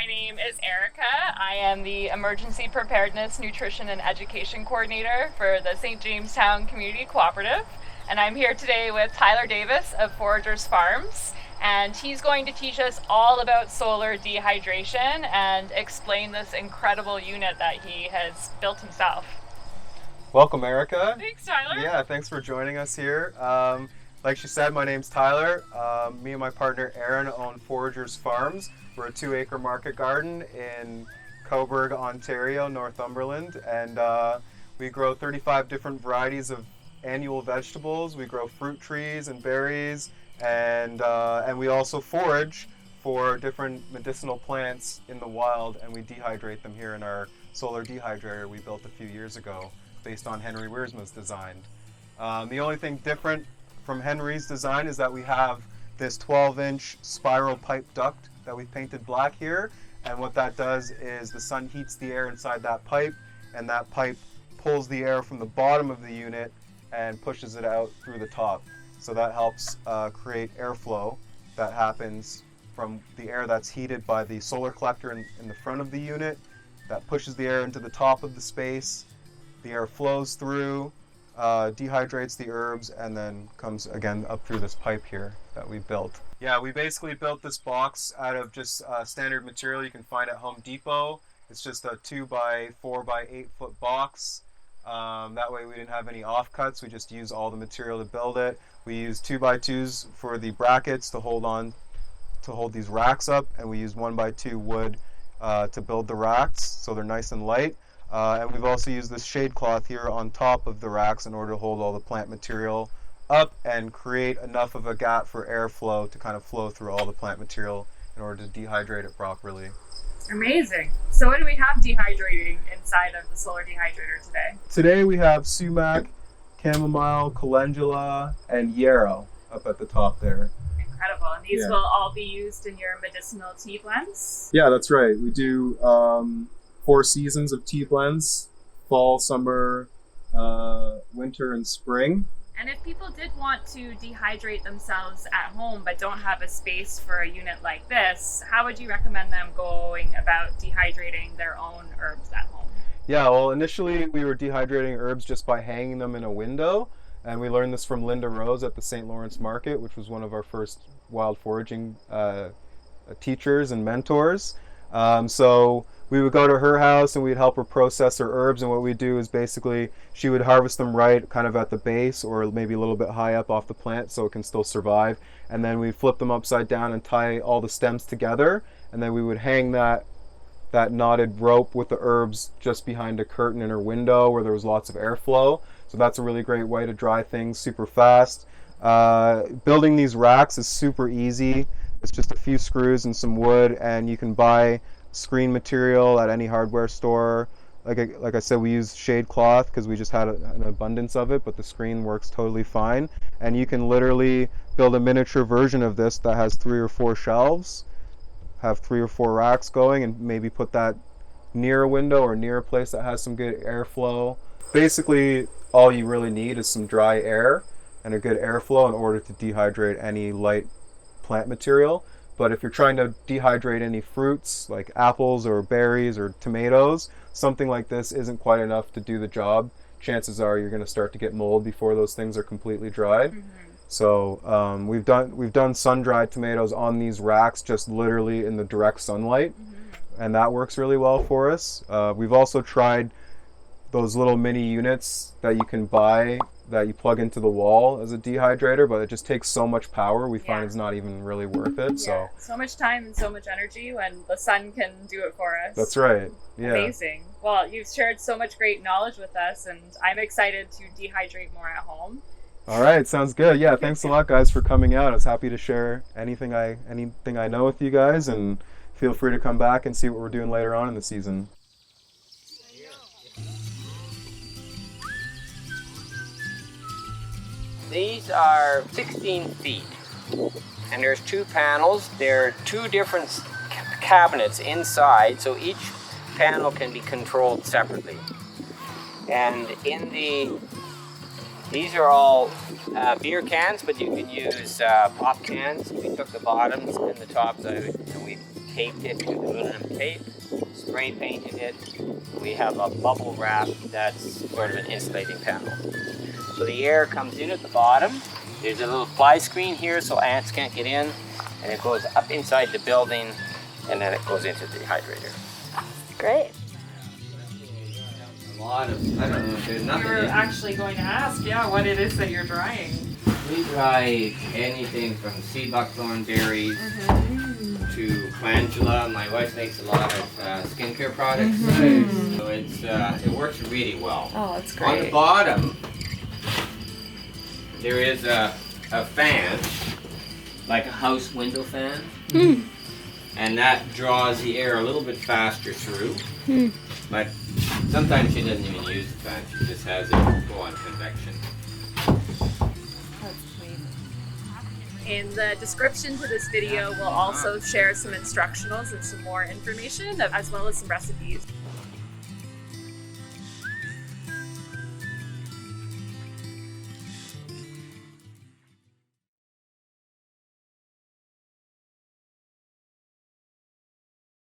My name is Erica. I am the Emergency Preparedness, Nutrition, and Education Coordinator for the St. James Town Community Co-operative. And I'm here today with Tyler Davis of Foragers Farms. And he's going to teach us all about solar dehydration and explain this incredible unit that he has built himself. Welcome, Erica. Thanks, Tyler. Yeah, thanks for joining us here. Like she said, my name's Tyler. Me and my partner Aaron own Foragers Farms. We're a 2-acre market garden in Coburg, Ontario, Northumberland, and we grow 35 different varieties of annual vegetables. We grow fruit trees and berries, and we also forage for different medicinal plants in the wild, and we dehydrate them here in our solar dehydrator we built a few years ago, based on Henry Wiersma's design. The only thing different from Henry's design is that we have this 12-inch spiral pipe duct that we painted black here, and what that does is the sun heats the air inside that pipe, and that pipe pulls the air from the bottom of the unit and pushes it out through the top. So that helps create airflow that happens from the air that's heated by the solar collector in the front of the unit, that pushes the air into the top of the space. The air flows through, dehydrates the herbs, and then comes again up through this pipe here that we built. Yeah, we basically built this box out of just standard material you can find at Home Depot. It's just a 2 by 4 by 8 foot box. That way we didn't have any offcuts. We just used all the material to build it. We used 2x2s for the brackets to hold these racks up, and we used 1x2 wood to build the racks so they're nice and light. And we've also used this shade cloth here on top of the racks in order to hold all the plant material up and create enough of a gap for airflow to kind of flow through all the plant material in order to dehydrate it properly. Amazing. So what do we have dehydrating inside of the solar dehydrator today? Today we have sumac, chamomile, calendula, and yarrow up at the top there. Incredible. And these will all be used in your medicinal tea blends? Yeah, that's right. We do 4 seasons of tea blends: fall, summer, winter, and spring. And if people did want to dehydrate themselves at home but don't have a space for a unit like this, how would you recommend them going about dehydrating their own herbs at home? Yeah, well, initially we were dehydrating herbs just by hanging them in a window, and we learned this from Linda Rose at the St. Lawrence Market, which was one of our first wild foraging teachers and mentors. So we would go to her house and we'd help her process her herbs, and what we'd do is basically she would harvest them right kind of at the base or maybe a little bit high up off the plant so it can still survive, and then we'd flip them upside down and tie all the stems together, and then we would hang that knotted rope with the herbs just behind a curtain in her window where there was lots of airflow. So that's a really great way to dry things super fast. Building these racks is super easy. It's just a few screws and some wood, and you can buy screen material at any hardware store. Like I said, we use shade cloth because we just had an abundance of it, but the screen works totally fine. And you can literally build a miniature version of this that has 3 or 4 shelves, have 3 or 4 racks going, and maybe put that near a window or near a place that has some good airflow. Basically, all you really need is some dry air and a good airflow in order to dehydrate any light plant material. But if you're trying to dehydrate any fruits like apples or berries or tomatoes, something like this isn't quite enough to do the job. Chances are you're going to start to get mold before those things are completely dried. Mm-hmm. So we've done sun-dried tomatoes on these racks just literally in the direct sunlight, and that works really well for us. We've also tried those little mini units that you can buy that you plug into the wall as a dehydrator, but it just takes so much power, we find it's not even really worth it. So much time and so much energy when the sun can do it for us. That's right. Yeah. Amazing. Well, you've shared so much great knowledge with us, and I'm excited to dehydrate more at home. All right, sounds good. Yeah, thanks a lot, guys, for coming out. I was happy to share anything I know with you guys, and feel free to come back and see what we're doing later on in the season. These are 16 feet, and there's 2 panels. There are 2 different cabinets inside, so each panel can be controlled separately. And these are all beer cans, but you can use pop cans. We took the bottoms and the tops out, and we taped it with aluminum tape, spray painted it. We have a bubble wrap that's sort of an insulating panel. So the air comes in at the bottom. There's a little fly screen here so ants can't get in, and it goes up inside the building, and then it goes into the dehydrator. Great. A lot of, I don't know, there's nothing. You're actually going to ask, what it is that you're drying. We dry anything from sea buckthorn berries to calendula. My wife makes a lot of skincare products, so it works really well. Oh, that's On the great. bottom, there is a fan, like a house window fan, and that draws the air a little bit faster through. But sometimes she doesn't even use the fan; she just has it go on convection. In the description to this video, we'll also share some instructionals and some more information, as well as some recipes.